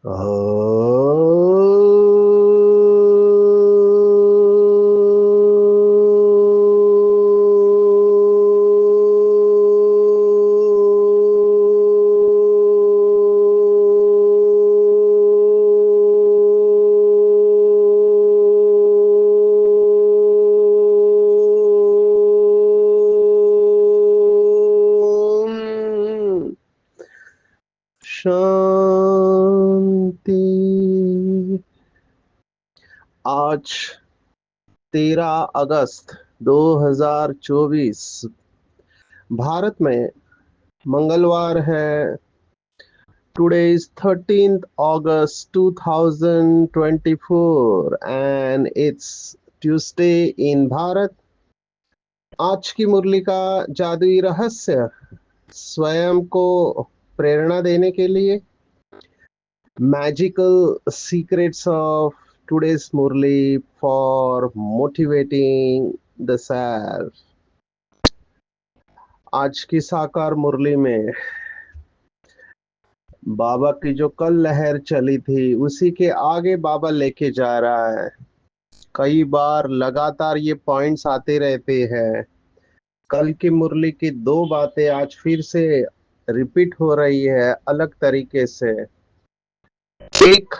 शांति। आज 13 अगस्त 2024 भारत में मंगलवार है। Today is 13th August 2024 and it's Tuesday in Bharat. आज की मुरली का जादुई रहस्य स्वयं को प्रेरणा देने के लिए magical secrets of today's Murli for motivating the self। आज की साकार मुरली में बाबा की जो कल लहर चली थी उसी के आगे बाबा लेके जा रहा है। कई बार लगातार ये पॉइंट्स आते रहते हैं। कल की मुरली की दो बातें आज फिर से रिपीट हो रही है अलग तरीके से। एक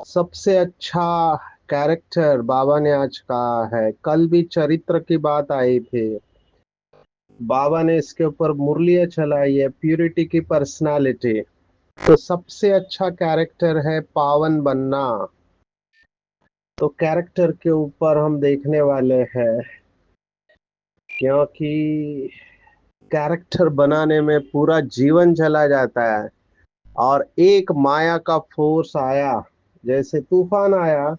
सबसे अच्छा कैरेक्टर बाबा ने आज कहा है। कल भी चरित्र की बात आई थी, बाबा ने इसके ऊपर मुरलियां चलाई है, प्यूरिटी की पर्सनालिटी। तो सबसे अच्छा कैरेक्टर है पावन बनना। तो कैरेक्टर के ऊपर हम देखने वाले हैं, क्योंकि कैरेक्टर बनाने में पूरा जीवन चला जाता है और एक माया का फोर्स आया, जैसे तूफान आया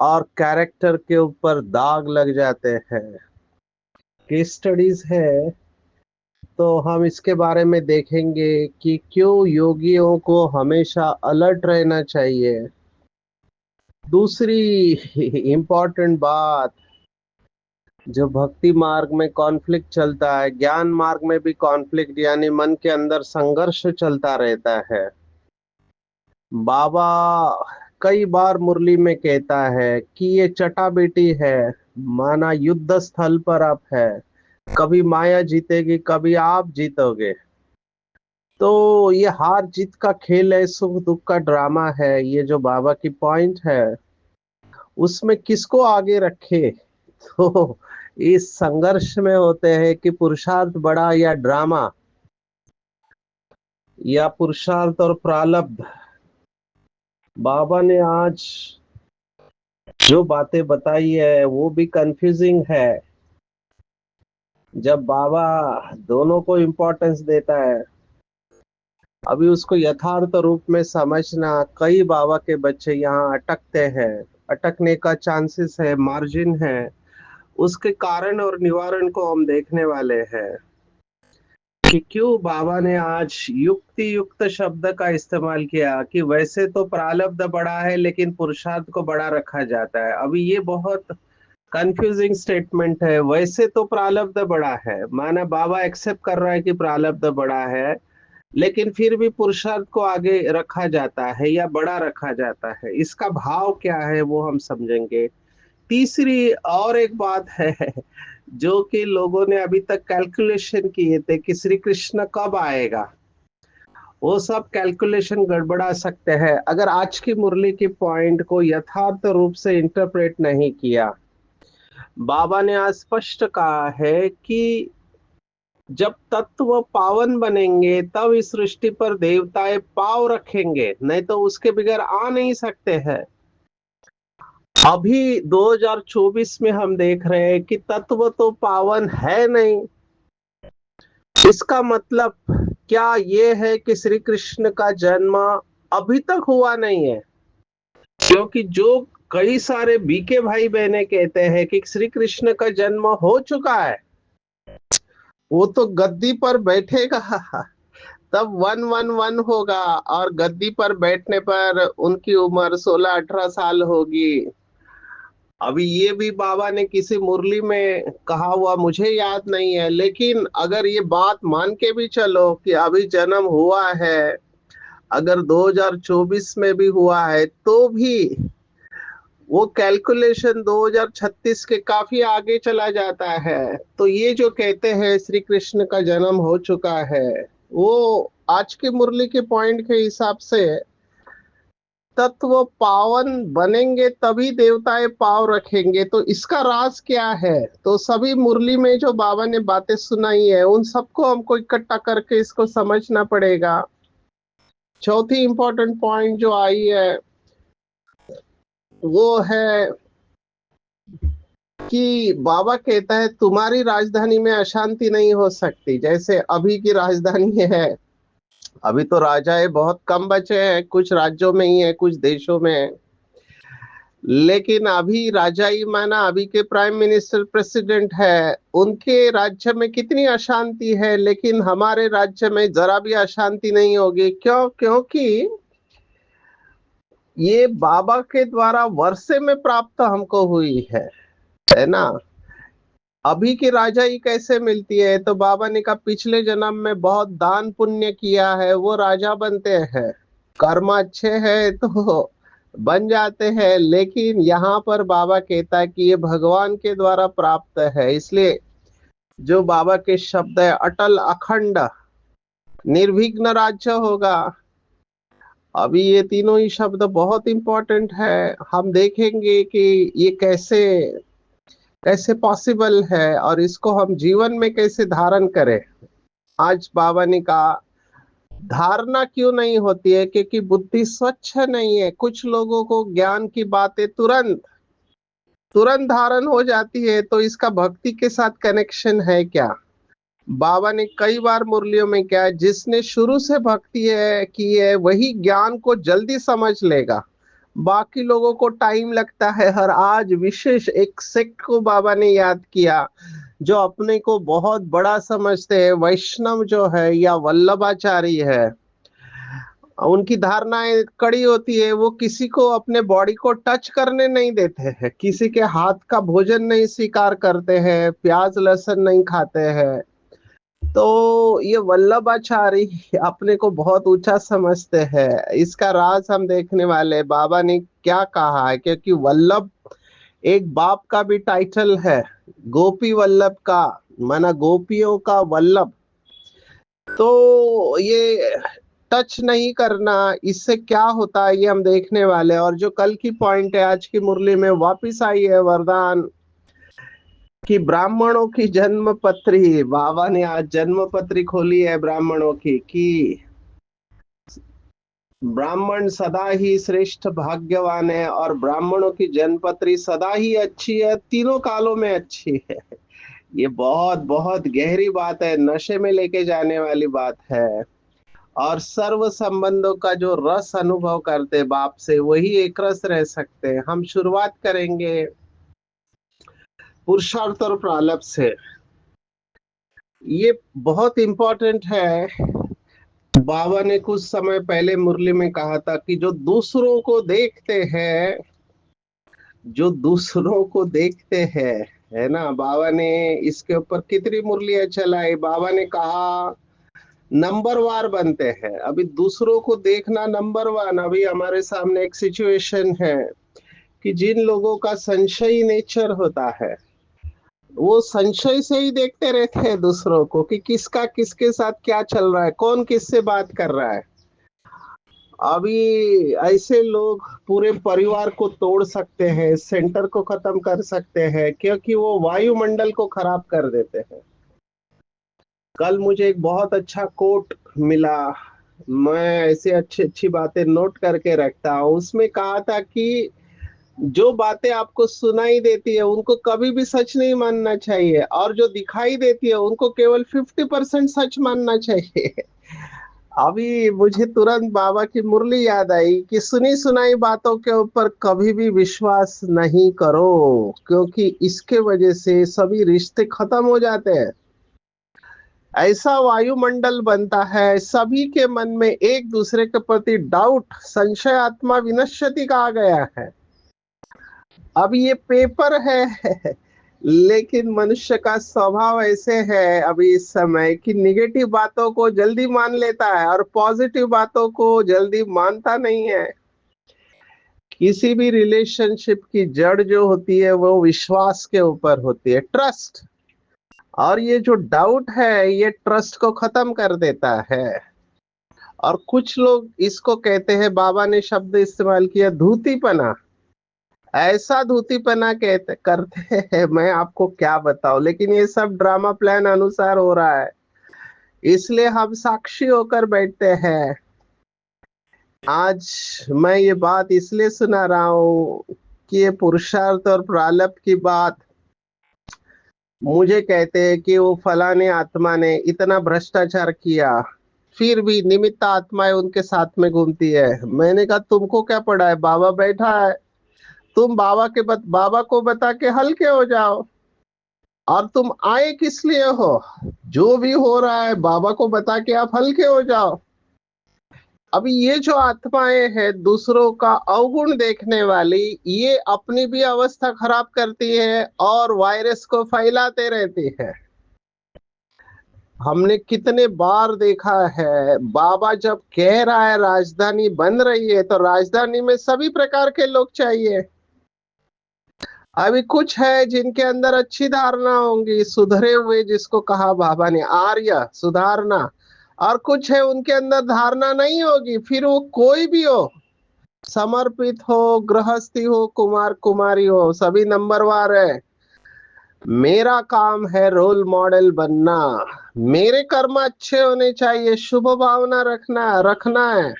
और कैरेक्टर के ऊपर दाग लग जाते हैं। केस स्टडीज है तो हम इसके बारे में देखेंगे कि क्यों योगियों को हमेशा अलर्ट रहना चाहिए। दूसरी इम्पोर्टेंट बात, जो भक्ति मार्ग में कॉन्फ्लिक्ट चलता है, ज्ञान मार्ग में भी कॉन्फ्लिक्ट यानी मन के अंदर संघर्ष चलता रहता है। बाबा कई बार मुरली में कहता है कि ये चटाबेटी है, माना युद्ध स्थल पर अब है, कभी माया जीतेगी कभी आप जीतोगे। तो ये हार जीत का खेल है, सुख दुख का ड्रामा है। ये जो बाबा की पॉइंट है उसमें किसको आगे रखे, तो इस संघर्ष में होते हैं कि पुरुषार्थ बड़ा या ड्रामा, या पुरुषार्थ और प्रारब्ध। बाबा ने आज जो बातें बताई है वो भी कंफ्यूजिंग है। जब बाबा दोनों को इम्पोर्टेंस देता है, अभी उसको यथार्थ रूप में समझना, कई बाबा के बच्चे यहाँ अटकते हैं, अटकने का चांसेस है, मार्जिन है। उसके कारण और निवारण को हम देखने वाले हैं कि क्यों बाबा ने आज युक्ति युक्त शब्द का इस्तेमाल किया कि वैसे तो प्रारब्ध बड़ा है लेकिन पुरुषार्थ को बड़ा रखा जाता है। अभी ये बहुत कंफ्यूजिंग स्टेटमेंट है। वैसे तो प्रारब्ध बड़ा है, माना बाबा एक्सेप्ट कर रहा है कि प्रारब्ध बड़ा है, लेकिन फिर भी पुरुषार्थ को आगे रखा जाता है या बड़ा रखा जाता है। इसका भाव क्या है वो हम समझेंगे। तीसरी और एक बात है जो कि लोगों ने अभी तक कैलकुलेशन किए थे कि श्री कृष्ण कब आएगा, वो सब कैलकुलेशन गड़बड़ा सकते हैं अगर आज की मुरली की पॉइंट को यथार्थ रूप से इंटरप्रेट नहीं किया। बाबा ने आज स्पष्ट कहा है कि जब तत्व पावन बनेंगे तब इस सृष्टि पर देवताएं पाव रखेंगे, नहीं तो उसके बगैर आ नहीं सकते हैं। अभी 2024 में हम देख रहे हैं कि तत्व तो पावन है नहीं। इसका मतलब क्या ये है कि श्री कृष्ण का जन्म अभी तक हुआ नहीं है? क्योंकि जो कई सारे बीके भाई बहने कहते हैं कि श्री कृष्ण का जन्म हो चुका है, वो तो गद्दी पर बैठेगा तब 111 होगा और गद्दी पर बैठने पर उनकी उम्र 16-18 साल होगी। अभी ये भी बाबा ने किसी मुरली में कहा हुआ मुझे याद नहीं है, लेकिन अगर ये बात मान के भी चलो कि अभी जन्म हुआ है, अगर 2024 में भी हुआ है तो भी वो कैलकुलेशन 2036 के काफी आगे चला जाता है। तो ये जो कहते हैं श्री कृष्ण का जन्म हो चुका है, वो आज की मुरली के पॉइंट के हिसाब से तत्व पावन बनेंगे तभी देवताएं पाव रखेंगे। तो इसका राज क्या है? तो सभी मुरली में जो बाबा ने बातें सुनाई है उन सबको हमको इकट्ठा करके इसको समझना पड़ेगा। चौथी इंपॉर्टेंट पॉइंट जो आई है वो है कि बाबा कहता है तुम्हारी राजधानी में अशांति नहीं हो सकती। जैसे अभी की राजधानी है, अभी तो राजाएं बहुत कम बचे हैं, कुछ राज्यों में ही है, कुछ देशों में है। लेकिन अभी राजा ही माना अभी के प्राइम मिनिस्टर प्रेसिडेंट है, उनके राज्य में कितनी अशांति है, लेकिन हमारे राज्य में जरा भी अशांति नहीं होगी। क्यों? क्योंकि ये बाबा के द्वारा वर्षे में प्राप्त हमको हुई है ना। अभी की राजाई कैसे मिलती है? तो बाबा ने कहा पिछले जन्म में बहुत दान पुण्य किया है, वो राजा बनते हैं। कर्म अच्छे हैं तो बन जाते हैं। लेकिन यहाँ पर बाबा कहता है कि ये भगवान के द्वारा प्राप्त है। इसलिए जो बाबा के शब्द है अटल अखंड निर्विघ्न राज्य होगा। अभी ये तीनों ही शब्द बहुत इंपॉर्टेंट है। हम देखेंगे कि ये कैसे कैसे पॉसिबल है और इसको हम जीवन में कैसे धारण करें। आज बाबा ने कहा धारणा क्यों नहीं होती है? क्योंकि बुद्धि स्वच्छ नहीं है। कुछ लोगों को ज्ञान की बातें तुरंत तुरंत धारण हो जाती है, तो इसका भक्ति के साथ कनेक्शन है क्या? बाबा ने कई बार मुरलियों में क्या है, जिसने शुरू से भक्ति है की है वही ज्ञान को जल्दी समझ लेगा, बाकी लोगों को टाइम लगता है। हर आज विशेष एक सेक्ट को बाबा ने याद किया जो अपने को बहुत बड़ा समझते हैं, वैष्णव जो है या वल्लभाचारी है। उनकी धारणाएं कड़ी होती है, वो किसी को अपने बॉडी को टच करने नहीं देते हैं, किसी के हाथ का भोजन नहीं स्वीकार करते हैं, प्याज लहसुन नहीं खाते हैं। तो ये वल्लभाचारी अपने को बहुत ऊंचा समझते हैं। इसका राज हम देखने वाले हैं। बाबा ने क्या कहा है, क्योंकि वल्लभ एक बाप का भी टाइटल है, गोपी वल्लभ का, माना गोपियों का वल्लभ। तो ये टच नहीं करना, इससे क्या होता है ये हम देखने वाले हैं। और जो कल की पॉइंट है आज की मुरली में वापिस आई है वरदान कि ब्राह्मणों की जन्म पत्री, बाबा ने आज जन्म पत्री खोली है ब्राह्मणों की कि ब्राह्मण सदा ही श्रेष्ठ भाग्यवान है और ब्राह्मणों की जन्म पत्री सदा ही अच्छी है, तीनों कालों में अच्छी है। ये बहुत बहुत गहरी बात है, नशे में लेके जाने वाली बात है। और सर्व संबंधों का जो रस अनुभव करते बाप से वही एक रस रह सकते हैं। हम शुरुआत करेंगे पुरुषार्थ और प्रारब्ध से। ये बहुत इंपॉर्टेंट है। बाबा ने कुछ समय पहले मुरली में कहा था कि जो दूसरों को देखते हैं, जो दूसरों को देखते हैं, है ना। बाबा ने इसके ऊपर कितनी मुरलियां चलाई। बाबा ने कहा नंबर वार बनते हैं। अभी दूसरों को देखना नंबर वन। अभी हमारे सामने एक सिचुएशन है कि जिन लोगों का संशयी नेचर होता है वो संशय से ही देखते रहते हैं दूसरों को कि किसका किसके साथ क्या चल रहा है, कौन किससे बात कर रहा है। अभी ऐसे लोग पूरे परिवार को तोड़ सकते हैं, सेंटर को खत्म कर सकते हैं, क्योंकि वो वायुमंडल को खराब कर देते हैं। कल मुझे एक बहुत अच्छा कोट मिला, मैं ऐसे अच्छी अच्छी बातें नोट करके रखता हूँ। उसमें कहा था कि जो बातें आपको सुनाई देती है उनको कभी भी सच नहीं मानना चाहिए, और जो दिखाई देती है उनको केवल 50% सच मानना चाहिए। अभी मुझे तुरंत बाबा की मुरली याद आई कि सुनी सुनाई बातों के ऊपर कभी भी विश्वास नहीं करो, क्योंकि इसके वजह से सभी रिश्ते खत्म हो जाते हैं। ऐसा वायुमंडल बनता है सभी के मन में एक दूसरे के प्रति डाउट, संशय आत्मा विनश्यति कहा गया है। अब ये पेपर है लेकिन मनुष्य का स्वभाव ऐसे है अभी इस समय कि निगेटिव बातों को जल्दी मान लेता है और पॉजिटिव बातों को जल्दी मानता नहीं है। किसी भी रिलेशनशिप की जड़ जो होती है वो विश्वास के ऊपर होती है, ट्रस्ट। और ये जो डाउट है ये ट्रस्ट को खत्म कर देता है। और कुछ लोग इसको कहते हैं, बाबा ने शब्द इस्तेमाल किया, धूतीपना। ऐसा धूतीपना कहते करते हैं, मैं आपको क्या बताऊं, लेकिन ये सब ड्रामा प्लान अनुसार हो रहा है। इसलिए हम साक्षी होकर बैठते हैं। आज मैं ये बात इसलिए सुना रहा हूं कि ये पुरुषार्थ और प्रारब्ध की बात मुझे कहते हैं कि वो फलाने आत्मा ने इतना भ्रष्टाचार किया, फिर भी निमित्त आत्माएं उनके साथ में घूमती है। मैंने कहा तुमको क्या पड़ा है, बाबा बैठा है, तुम बाबा को बता के हल्के हो जाओ। और तुम आए किस लिए हो? जो भी हो रहा है बाबा को बता के आप हल्के हो जाओ। अभी ये जो आत्माएं हैं दूसरों का अवगुण देखने वाली, ये अपनी भी अवस्था खराब करती है और वायरस को फैलाते रहती है। हमने कितने बार देखा है, बाबा जब कह रहा है राजधानी बन रही है तो राजधानी में सभी प्रकार के लोग चाहिए। अभी कुछ है जिनके अंदर अच्छी धारणा होंगी, सुधरे हुए, जिसको कहा बाबा ने आर्य सुधारना। और कुछ है उनके अंदर धारणा नहीं होगी, फिर वो कोई भी हो, समर्पित हो, गृहस्थी हो, कुमार कुमारी हो, सभी नंबरवार है। मेरा काम है रोल मॉडल बनना। मेरे कर्म अच्छे होने चाहिए, शुभ भावना रखना है।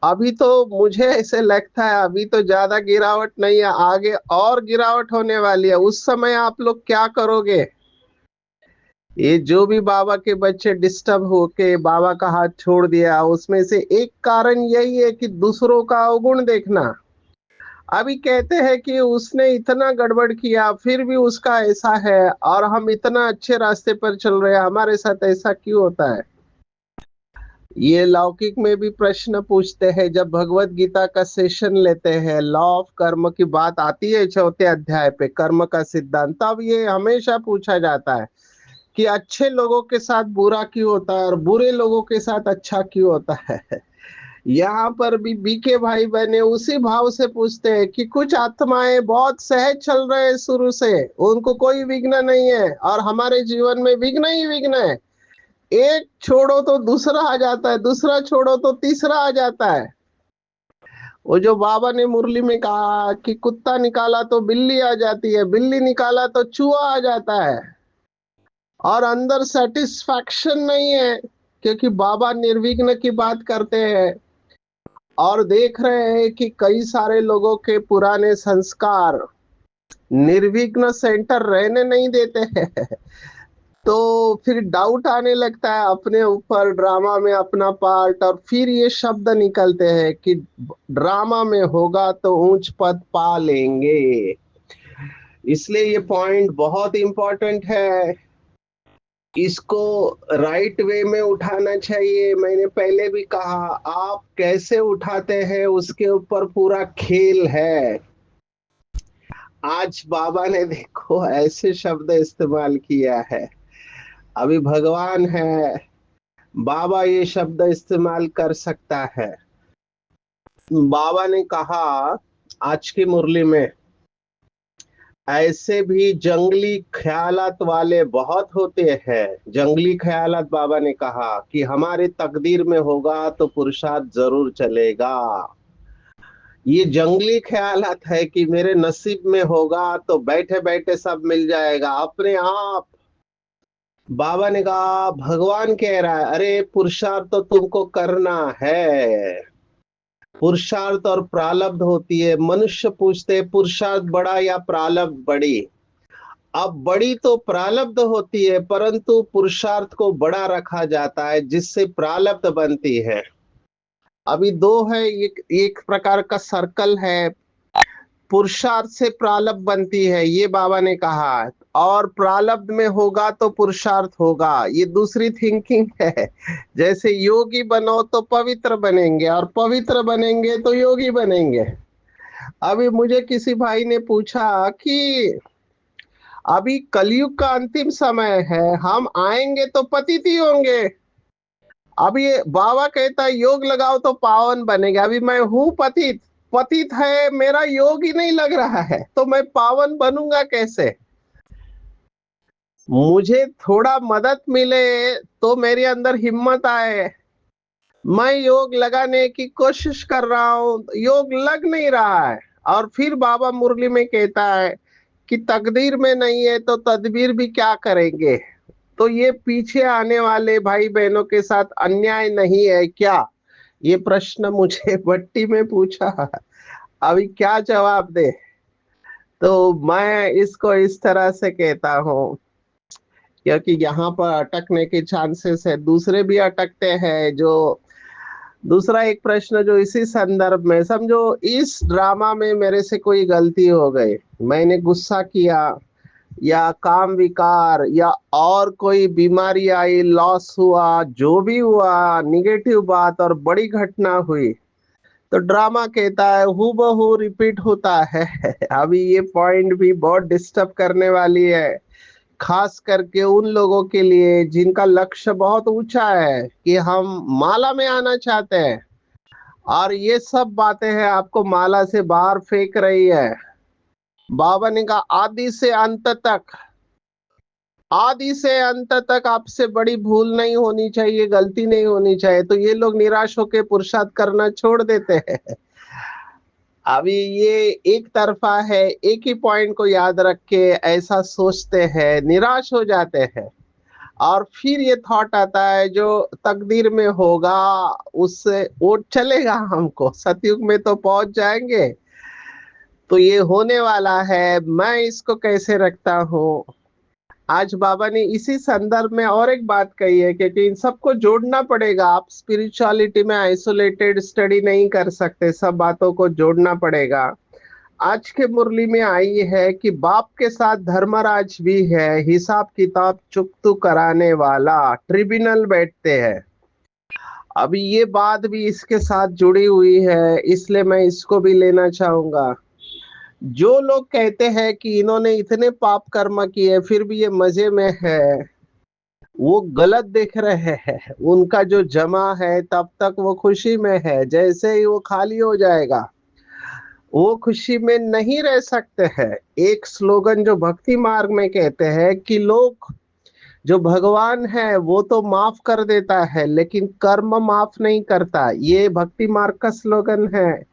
अभी तो मुझे ऐसे लगता है अभी तो ज्यादा गिरावट नहीं है, आगे और गिरावट होने वाली है। उस समय आप लोग क्या करोगे? ये जो भी बाबा के बच्चे डिस्टर्ब होके बाबा का हाथ छोड़ दिया, उसमें से एक कारण यही है कि दूसरों का अवगुण देखना। अभी कहते हैं कि उसने इतना गड़बड़ किया फिर भी उसका ऐसा है, और हम इतना अच्छे रास्ते पर चल रहे हैं, हमारे साथ ऐसा क्यों होता है? ये लौकिक में भी प्रश्न पूछते हैं। जब भगवत गीता का सेशन लेते हैं, लॉ ऑफ कर्म की बात आती है चौथे अध्याय पे, कर्म का सिद्धांत, तब ये हमेशा पूछा जाता है कि अच्छे लोगों के साथ बुरा क्यों होता है और बुरे लोगों के साथ अच्छा क्यों होता है। यहाँ पर भी बीके भाई बहने उसी भाव से पूछते हैं कि कुछ आत्माएं बहुत सहज चल रहे हैं शुरू से, उनको कोई विघ्न नहीं है, और हमारे जीवन में विघ्न ही विघ्न है। एक छोड़ो तो दूसरा आ जाता है, दूसरा छोड़ो तो तीसरा आ जाता है। वो जो बाबा ने मुरली में कहा कि कुत्ता निकाला तो बिल्ली आ जाती है, बिल्ली निकाला तो चूहा आ जाता है, और अंदर सेटिस्फैक्शन नहीं है, क्योंकि बाबा निर्विघ्न की बात करते हैं। और देख रहे हैं कि कई सारे लोगों के पुराने संस्कार निर्विघ्न सेंटर रहने नहीं देते हैं। तो फिर डाउट आने लगता है अपने ऊपर, ड्रामा में अपना पार्ट, और फिर ये शब्द निकलते हैं कि ड्रामा में होगा तो ऊंच पद पा लेंगे। इसलिए ये पॉइंट बहुत इंपॉर्टेंट है, इसको राइट वे में उठाना चाहिए। मैंने पहले भी कहा, आप कैसे उठाते हैं उसके ऊपर पूरा खेल है। आज बाबा ने देखो ऐसे शब्द इस्तेमाल किया है, अभी भगवान है, बाबा ये शब्द इस्तेमाल कर सकता है। बाबा ने कहा आज की मुरली में, ऐसे भी जंगली ख्यालात वाले बहुत होते हैं। जंगली ख्यालात, बाबा ने कहा कि हमारे तकदीर में होगा तो पुरुषार्थ जरूर चलेगा। ये जंगली ख्यालात है कि मेरे नसीब में होगा तो बैठे बैठे सब मिल जाएगा अपने आप। बाबा ने कहा भगवान कह रहा है, अरे पुरुषार्थ तो तुमको करना है। पुरुषार्थ और प्रारब्ध होती है। मनुष्य पूछते हैं पुरुषार्थ बड़ा या प्रारब्ध बड़ी। अब बड़ी तो प्रारब्ध होती है, परंतु पुरुषार्थ को बड़ा रखा जाता है जिससे प्रारब्ध बनती है। अभी दो है, एक प्रकार का सर्कल है। पुरुषार्थ से प्रारब्ध बनती है, ये बाबा ने कहा, और प्रारब्ध में होगा तो पुरुषार्थ होगा, ये दूसरी थिंकिंग है। जैसे योगी बनो तो पवित्र बनेंगे, और पवित्र बनेंगे तो योगी बनेंगे। अभी मुझे किसी भाई ने पूछा कि अभी कलयुग का अंतिम समय है, हम आएंगे तो पतित ही होंगे। अब ये बाबा कहता है योग लगाओ तो पावन बनेगा, अभी मैं हूं पतित, पतित है, मेरा योग ही नहीं लग रहा है, तो मैं पावन बनूंगा कैसे? मुझे थोड़ा मदद मिले तो मेरे अंदर हिम्मत आए। मैं योग लगाने की कोशिश कर रहा हूं, योग लग नहीं रहा है। और फिर बाबा मुरली में कहता है कि तकदीर में नहीं है तो तदबीर भी क्या करेंगे। तो ये पीछे आने वाले भाई बहनों के साथ अन्याय नहीं है क्या? ये प्रश्न मुझे भट्टी में पूछा, अभी क्या जवाब दे? तो मैं इसको इस तरह से कहता हूँ, क्योंकि यहाँ पर अटकने के चांसेस है, दूसरे भी अटकते हैं। जो दूसरा एक प्रश्न जो इसी संदर्भ में, समझो इस ड्रामा में मेरे से कोई गलती हो गई, मैंने गुस्सा किया या काम विकार या और कोई बीमारी आई, लॉस हुआ, जो भी हुआ निगेटिव बात और बड़ी घटना हुई, तो ड्रामा कहता है हूबहू रिपीट होता है। अभी ये पॉइंट भी बहुत डिस्टर्ब करने वाली है, खास करके उन लोगों के लिए जिनका लक्ष्य बहुत ऊंचा है कि हम माला में आना चाहते हैं, और ये सब बातें हैं आपको माला से बाहर फेंक रही है। बाबा ने कहा आदि से अंत तक, आदि से अंत तक आपसे बड़ी भूल नहीं होनी चाहिए, गलती नहीं होनी चाहिए, तो ये लोग निराश होकर पुरुषार्थ करना छोड़ देते हैं। अभी ये एक तरफा है, एक ही पॉइंट को याद रख के ऐसा सोचते हैं, निराश हो जाते हैं। और फिर ये थॉट आता है जो तकदीर में होगा उससे वो चलेगा, हमको सतयुग में तो पहुंच जाएंगे, तो ये होने वाला है, मैं इसको कैसे रखता हूँ। आज बाबा ने इसी संदर्भ में और एक बात कही है, क्योंकि इन सबको जोड़ना पड़ेगा, आप स्पिरिचुअलिटी में आइसोलेटेड स्टडी नहीं कर सकते, सब बातों को जोड़ना पड़ेगा। आज के मुरली में आई है कि बाप के साथ धर्मराज भी है, हिसाब किताब चुकतू कराने वाला, ट्रिब्यूनल बैठते हैं। अभी ये बात भी इसके साथ जुड़ी हुई है, इसलिए मैं इसको भी लेना चाहूंगा। जो लोग कहते हैं कि इन्होंने इतने पाप कर्म किए फिर भी ये मजे में है, वो गलत देख रहे हैं। उनका जो जमा है तब तक वो खुशी में है, जैसे ही वो खाली हो जाएगा वो खुशी में नहीं रह सकते हैं। एक स्लोगन जो भक्ति मार्ग में कहते हैं कि लोग, जो भगवान है वो तो माफ कर देता है लेकिन कर्म माफ नहीं करता, ये भक्ति मार्ग का स्लोगन है।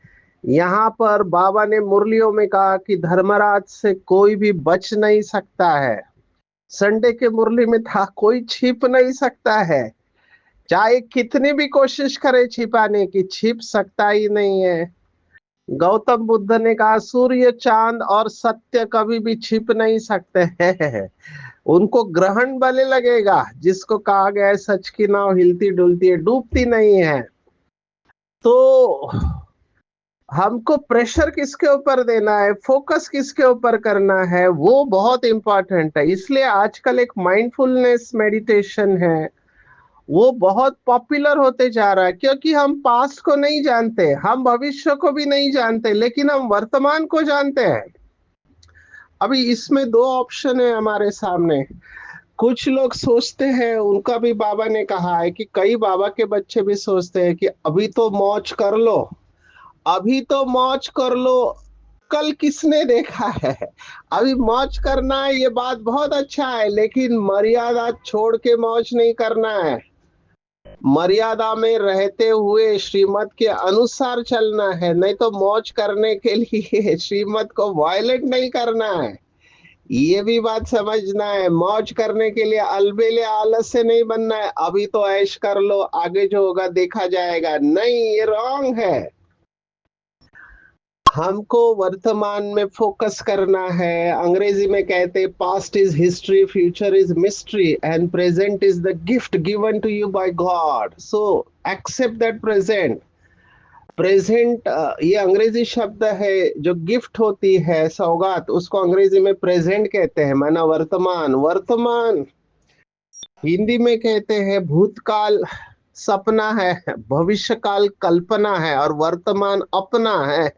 यहाँ पर बाबा ने मुरलियों में कहा कि धर्मराज से कोई भी बच नहीं सकता है। संडे के मुरली में था कोई छिप नहीं सकता है, चाहे कितनी भी कोशिश करे छिपाने की, छिप सकता ही नहीं है। गौतम बुद्ध ने कहा सूर्य चांद और सत्य कभी भी छिप नहीं सकते हैं, उनको ग्रहण भले लगेगा, जिसको कहा गया है सच की नाव हिलती डुलती है, डूबती नहीं है। तो हमको प्रेशर किसके ऊपर देना है, फोकस किसके ऊपर करना है, वो बहुत इंपॉर्टेंट है। इसलिए आजकल एक माइंडफुलनेस मेडिटेशन है, वो बहुत पॉपुलर होते जा रहा है, क्योंकि हम पास्ट को नहीं जानते, हम भविष्य को भी नहीं जानते, लेकिन हम वर्तमान को जानते हैं। अभी इसमें दो ऑप्शन है हमारे सामने। कुछ लोग सोचते हैं, उनका भी बाबा ने कहा है कि कई बाबा के बच्चे भी सोचते हैं कि अभी तो मौज कर लो, अभी तो मौज कर लो, कल किसने देखा है। अभी मौज करना है ये बात बहुत अच्छा है, लेकिन मर्यादा छोड़ के मौज नहीं करना है, मर्यादा में रहते हुए श्रीमत के अनुसार चलना है, नहीं तो मौज करने के लिए श्रीमत को वायलेट नहीं करना है। ये भी बात समझना है, मौज करने के लिए अलबेले आलस से नहीं बनना है, अभी तो ऐश कर लो, आगे जो होगा देखा जाएगा, नहीं, ये रॉन्ग है। हमको वर्तमान में फोकस करना है। अंग्रेजी में कहते हैं past is history, future is mystery and present is the gift given to you by God, so accept that present. Present ये अंग्रेजी शब्द है, जो गिफ्ट होती है सौगात, उसको अंग्रेजी में प्रेजेंट कहते हैं, माना वर्तमान। वर्तमान हिंदी में कहते हैं भूतकाल सपना है, भविष्य काल कल्पना है, और वर्तमान अपना है।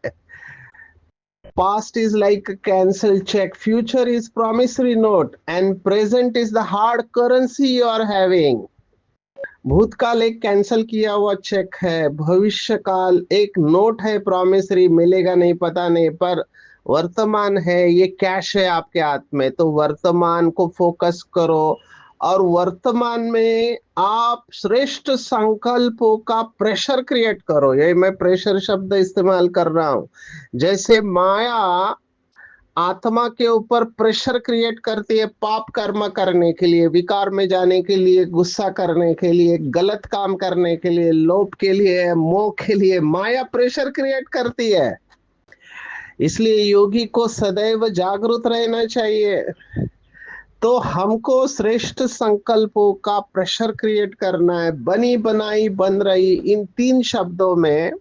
Past is like a cancelled check, future is promissory note, and present is the hard currency you are having. भूतकाल एक कैंसिल किया हुआ चेक है, भविष्य काल एक नोट है, प्रॉमिसरी, मिलेगा नहीं पता नहीं, पर वर्तमान है, ये कैश है आपके हाथ में। तो वर्तमान को फोकस करो और वर्तमान में आप श्रेष्ठ संकल्पों का प्रेशर क्रिएट करो। ये मैं प्रेशर शब्द इस्तेमाल कर रहा हूं। जैसे माया आत्मा के ऊपर प्रेशर क्रिएट करती है पाप कर्म करने के लिए, विकार में जाने के लिए, गुस्सा करने के लिए, गलत काम करने के लिए, लोभ के लिए, मोह के लिए माया प्रेशर क्रिएट करती है। इसलिए योगी को सदैव जागरूक रहना चाहिए। तो हमको श्रेष्ठ संकल्पों का प्रेशर क्रिएट करना है। बनी बनाई बन रही, इन तीन शब्दों में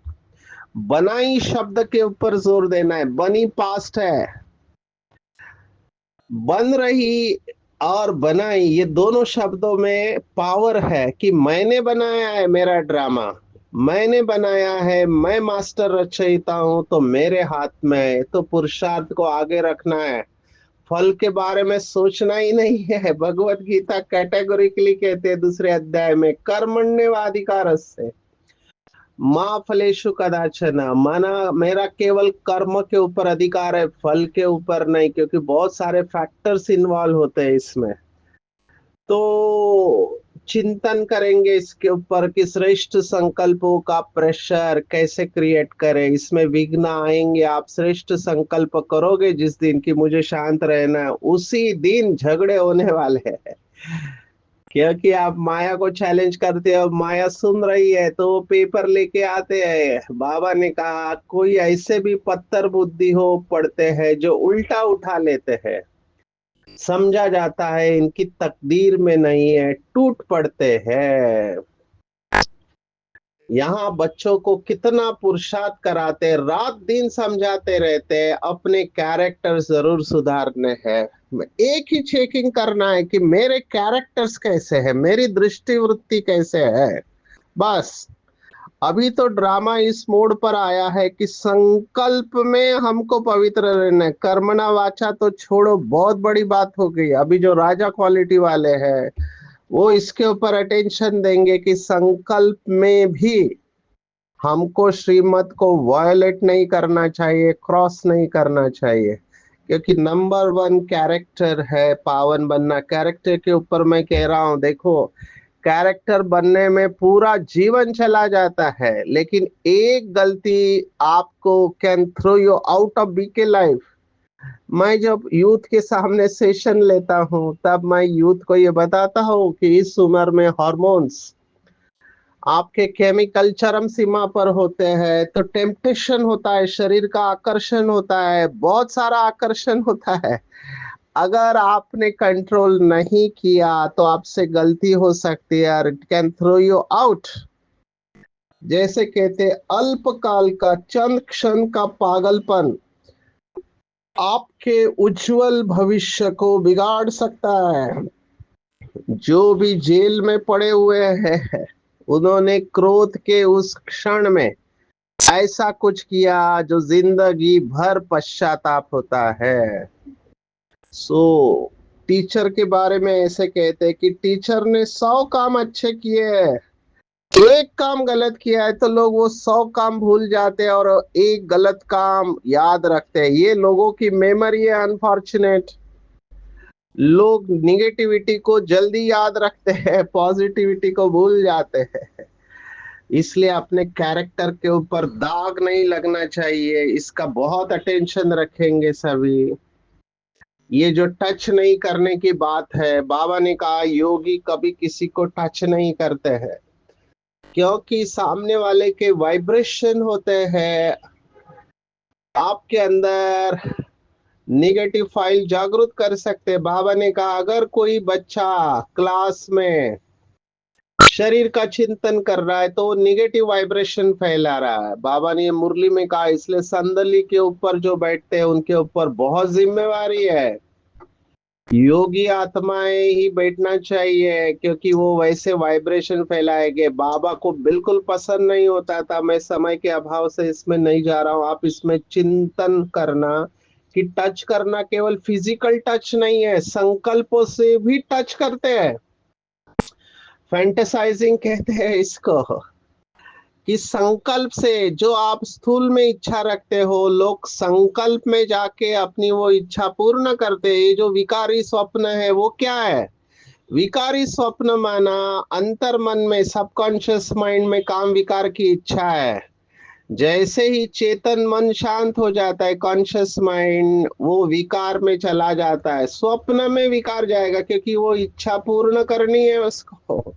बनाई शब्द के ऊपर जोर देना है। बनी पास्ट है, बन रही और बनाई, ये दोनों शब्दों में पावर है कि मैंने बनाया है मेरा ड्रामा, मैंने बनाया है, मैं मास्टर रचयिता हूं, तो मेरे हाथ में है। तो पुरुषार्थ को आगे रखना है, फल के बारे में सोचना ही नहीं है। भगवत गीता कैटेगोरिकली कहते हैं दूसरे अध्याय में, कर्मण्येवाधिकारस्ते माँ फलेषु कदाचन, माना मेरा केवल कर्म के ऊपर अधिकार है, फल के ऊपर नहीं, क्योंकि बहुत सारे फैक्टर्स इन्वॉल्व होते हैं इसमें। तो चिंतन करेंगे इसके ऊपर कि श्रेष्ठ संकल्पों का प्रेशर कैसे क्रिएट करें। इसमें विघ्न आएंगे। आप श्रेष्ठ संकल्प करोगे जिस दिन की मुझे शांत रहना है, उसी दिन झगड़े होने वाले हैं। क्योंकि आप माया को चैलेंज करते हो, माया सुन रही है, तो वो पेपर लेके आते हैं। बाबा ने कहा कोई ऐसे भी पत्थर बुद्धि हो पड़ते हैं जो उल्टा उठा लेते हैं, समझा जाता है इनकी तकदीर में नहीं है, टूट पड़ते हैं। यहाँ बच्चों को कितना पुरुषार्थ कराते, रात दिन समझाते रहते हैं, अपने कैरेक्टर जरूर सुधारने हैं। एक ही चेकिंग करना है कि मेरे कैरेक्टर्स कैसे हैं, मेरी दृष्टिवृत्ति कैसे है, बस। अभी तो ड्रामा इस मोड पर आया है कि संकल्प में हमको पवित्र रहना है। कर्मणा वाचा तो छोड़ो, बहुत बड़ी बात हो गई। अभी जो राजा क्वालिटी वाले हैं वो इसके ऊपर अटेंशन देंगे कि संकल्प में भी हमको श्रीमत को वायलेट नहीं करना चाहिए, क्रॉस नहीं करना चाहिए। क्योंकि नंबर वन कैरेक्टर है पावन बनना। कैरेक्टर के ऊपर मैं कह रहा हूं, देखो कैरेक्टर बनने में पूरा जीवन चला जाता है, लेकिन एक गलती आपको can throw you out of बीके लाइफ। मैं जब यूथ के सामने सेशन लेता हूं तब मैं यूथ को ये बताता हूं कि इस उम्र में हार्मोन्स आपके केमिकल चरम सीमा पर होते हैं, तो टेम्पटेशन होता है, शरीर का आकर्षण होता है, बहुत सारा आकर्षण होता है। अगर आपने कंट्रोल नहीं किया तो आपसे गलती हो सकती है और it can throw you out. जैसे कहते अल्पकाल का चंद क्षण का पागलपन आपके उज्जवल भविष्य को बिगाड़ सकता है। जो भी जेल में पड़े हुए हैं उन्होंने क्रोध के उस क्षण में ऐसा कुछ किया जो जिंदगी भर पश्चाताप होता है। सो टीचर के बारे में ऐसे कहते हैं कि टीचर ने 100 काम अच्छे किए हैं, एक काम गलत किया है तो लोग वो 100 काम भूल जाते हैं और एक गलत काम याद रखते हैं। ये लोगों की मेमोरी है अनफॉर्चुनेट। लोग निगेटिविटी को जल्दी याद रखते हैं, पॉजिटिविटी को भूल जाते हैं। इसलिए अपने कैरेक्टर के ऊपर दाग नहीं लगना चाहिए, इसका बहुत अटेंशन रखेंगे सभी। ये जो टच नहीं करने की बात है, बाबा ने कहा योगी कभी किसी को टच नहीं करते हैं, क्योंकि सामने वाले के वाइब्रेशन होते हैं। आपके अंदर निगेटिव फाइल जागृत कर सकते हैं। बाबा ने कहा अगर कोई बच्चा क्लास में शरीर का चिंतन कर रहा है तो निगेटिव वाइब्रेशन फैला रहा है। बाबा ने मुरली में कहा इसलिए संदली के ऊपर जो बैठते हैं उनके ऊपर बहुत जिम्मेवारी है। योगी आत्माएं ही बैठना चाहिए, क्योंकि वो वैसे वाइब्रेशन फैलाएंगे। बाबा को बिल्कुल पसंद नहीं होता था। मैं समय के अभाव से इसमें नहीं जा रहा हूँ। आप इसमें चिंतन करना कि टच करना केवल फिजिकल टच नहीं है, संकल्पों से भी टच करते हैं। फैंटेसाइजिंग कहते हैं इसको। कि संकल्प से जो आप स्थूल में इच्छा रखते हो, लोग संकल्प में जाके अपनी वो इच्छा पूर्ण करते हैं। ये जो विकारी स्वप्न है वो क्या है? विकारी स्वप्न माना अंतर मन में, सबकॉन्शियस माइंड में काम विकार की इच्छा है। जैसे ही चेतन मन शांत हो जाता है, कॉन्शियस माइंड वो विकार में चला जाता है, स्वप्न में विकार जाएगा, क्योंकि वो इच्छा पूर्ण करनी है उसको।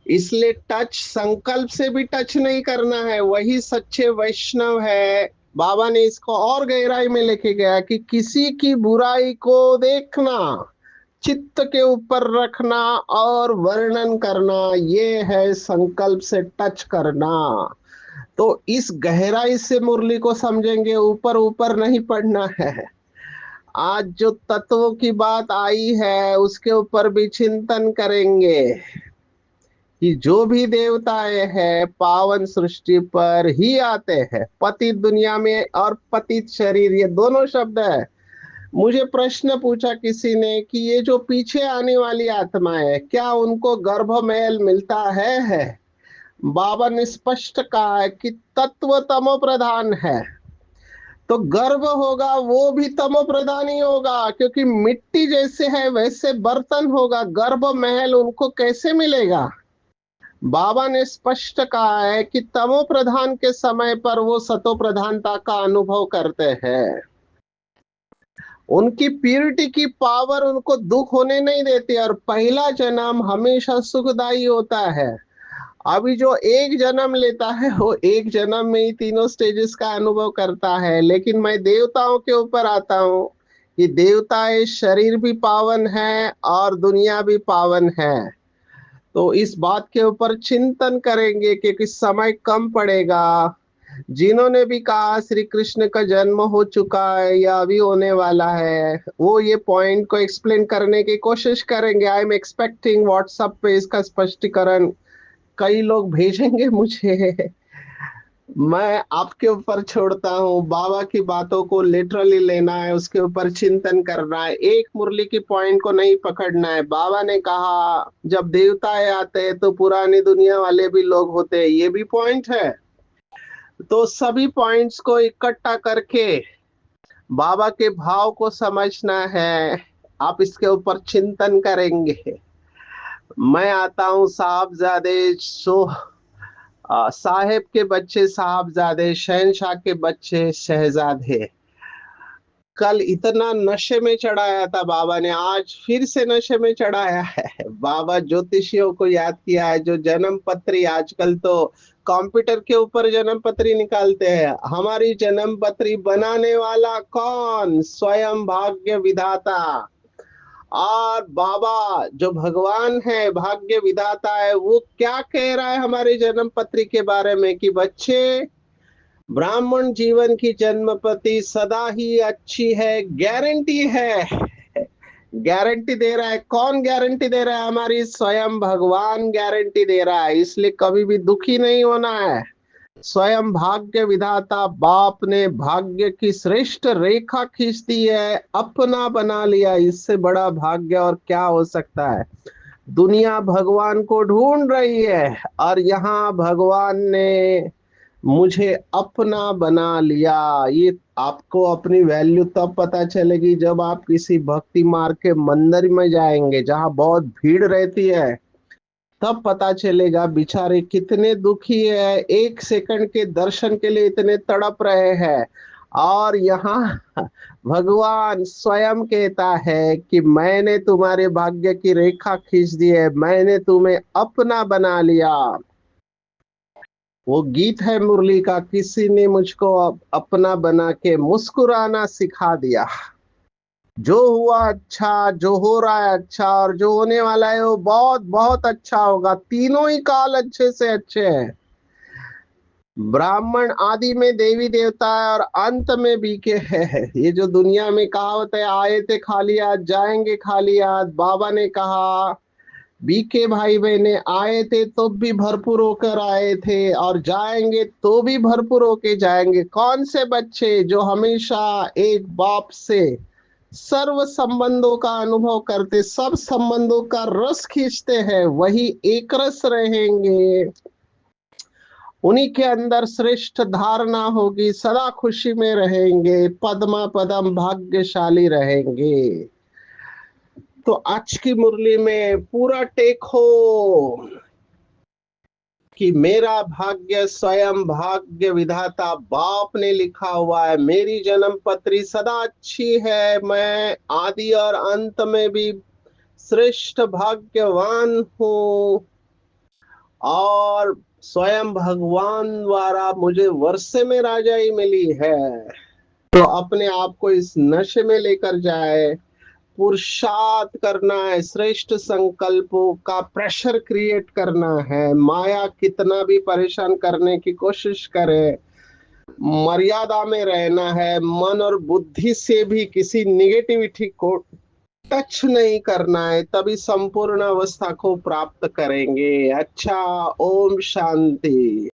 इसलिए टच संकल्प से भी टच नहीं करना है। वही सच्चे वैष्णव है। बाबा ने इसको और गहराई में लेके गया कि किसी की बुराई को देखना, चित्त के ऊपर रखना और वर्णन करना, ये है संकल्प से टच करना। तो इस गहराई से मुरली को समझेंगे, ऊपर ऊपर नहीं पढ़ना है। आज जो तत्वों की बात आई है उसके ऊपर भी चिंतन करेंगे कि जो भी देवताएं हैं पावन सृष्टि पर ही आते हैं। पतित दुनिया में और पतित शरीर, ये दोनों शब्द है। मुझे प्रश्न पूछा किसी ने कि ये जो पीछे आने वाली आत्माएं है, क्या उनको गर्भमेल मिलता है? बाबा ने स्पष्ट कहा है कि तत्व तमो प्रधान है। तो गर्भ होगा वो भी तमो प्रधान ही होगा, क्योंकि मिट्टी जैसे है वैसे बर्तन होगा। गर्भ महल उनको कैसे मिलेगा? बाबा ने स्पष्ट कहा है कि तमो प्रधान के समय पर वो सतो प्रधानता का अनुभव करते हैं। उनकी प्यूरिटी की पावर उनको दुख होने नहीं देती, और पहला जन्म हमेशा सुखदायी होता है। अभी जो एक जन्म लेता है वो एक जन्म में ही तीनों स्टेजेस का अनुभव करता है। लेकिन मैं देवताओं के ऊपर आता हूँ कि देवताएं शरीर भी पावन है और दुनिया भी पावन है। तो इस बात के ऊपर चिंतन करेंगे कि समय कम पड़ेगा। जिन्होंने भी कहा श्री कृष्ण का जन्म हो चुका है या अभी होने वाला है, वो ये पॉइंट को एक्सप्लेन करने की कोशिश करेंगे। आई एम एक्सपेक्टिंग व्हाट्सएप पे इसका स्पष्टीकरण कई लोग भेजेंगे मुझे। मैं आपके ऊपर छोड़ता हूँ। बाबा की बातों को लिटरली लेना है, उसके ऊपर चिंतन करना है। एक मुरली की पॉइंट को नहीं पकड़ना है। बाबा ने कहा जब देवताएं आते हैं तो पुरानी दुनिया वाले भी लोग होते हैं, ये भी पॉइंट है। तो सभी पॉइंट्स को इकट्ठा करके बाबा के भाव को समझना है। आप इसके ऊपर चिंतन करेंगे। मैं आता हूँ साहबजादे साहेब के बच्चे साहबजादे, शहनशाह के बच्चे शहजादे। कल इतना नशे में चढ़ाया था बाबा ने, आज फिर से नशे में चढ़ाया है। बाबा ज्योतिषियों को याद किया है। जो जन्म पत्री, आजकल तो कंप्यूटर के ऊपर जन्म पत्री निकालते हैं, हमारी जन्म पत्री बनाने वाला कौन? स्वयं भाग्य विधाता। और बाबा जो भगवान है, भाग्य विधाता है, वो क्या कह रहा है हमारे जन्म पत्री के बारे में कि बच्चे, ब्राह्मण जीवन की जन्मपति सदा ही अच्छी है, गारंटी है। गारंटी दे रहा है। कौन गारंटी दे रहा है? हमारी स्वयं भगवान गारंटी दे रहा है। इसलिए कभी भी दुखी नहीं होना है। स्वयं भाग्य विधाता बाप ने भाग्य की श्रेष्ठ रेखा खींच दी है, अपना बना लिया। इससे बड़ा भाग्य और क्या हो सकता है? दुनिया भगवान को ढूंढ रही है, और यहाँ भगवान ने मुझे अपना बना लिया। ये आपको अपनी वैल्यू तब पता चलेगी जब आप किसी भक्ति मार्ग के मंदिर में जाएंगे जहाँ बहुत भीड़ रहती है। तब पता चलेगा बेचारे कितने दुखी है, एक सेकंड के दर्शन के लिए इतने तड़प रहे हैं। और यहाँ भगवान स्वयं कहता है कि मैंने तुम्हारे भाग्य की रेखा खींच दी है, मैंने तुम्हें अपना बना लिया। वो गीत है मुरली का, किसी ने मुझको अपना बना के मुस्कुराना सिखा दिया। जो हुआ अच्छा, जो हो रहा है अच्छा, और जो होने वाला है वो बहुत बहुत अच्छा होगा। तीनों ही काल अच्छे से अच्छे हैं। ब्राह्मण आदि में देवी देवता है और अंत में बीके है। ये जो दुनिया में कहावत है, आए थे खाली हाथ जाएंगे खाली हाथ, बाबा ने कहा बीके भाई बहने आए थे तो भी भरपूर होकर आए थे और जाएंगे तो भी भरपूर होके जाएंगे। कौन से बच्चे जो हमेशा एक बाप से सर्व संबंधों का अनुभव करते, सब संबंधों का रस खींचते हैं, वही एक रस रहेंगे। उन्हीं के अंदर श्रेष्ठ धारणा होगी, सदा खुशी में रहेंगे, पद्मा पदम भाग्यशाली रहेंगे। तो आज की मुरली में पूरा टेक हो कि मेरा भाग्य स्वयं भाग्य विधाता बाप ने लिखा हुआ है, मेरी जन्म पत्री सदा अच्छी है, मैं आदि और अंत में भी श्रेष्ठ भाग्यवान हूँ, और स्वयं भगवान द्वारा मुझे वर्षे में राजाई मिली है। तो अपने आप को इस नशे में लेकर जाए, पुरुषार्थ करना है, श्रेष्ठ संकल्पों का प्रेशर क्रिएट करना है। माया कितना भी परेशान करने की कोशिश करे, मर्यादा में रहना है। मन और बुद्धि से भी किसी निगेटिविटी को टच नहीं करना है, तभी संपूर्ण अवस्था को प्राप्त करेंगे। अच्छा, ओम शांति।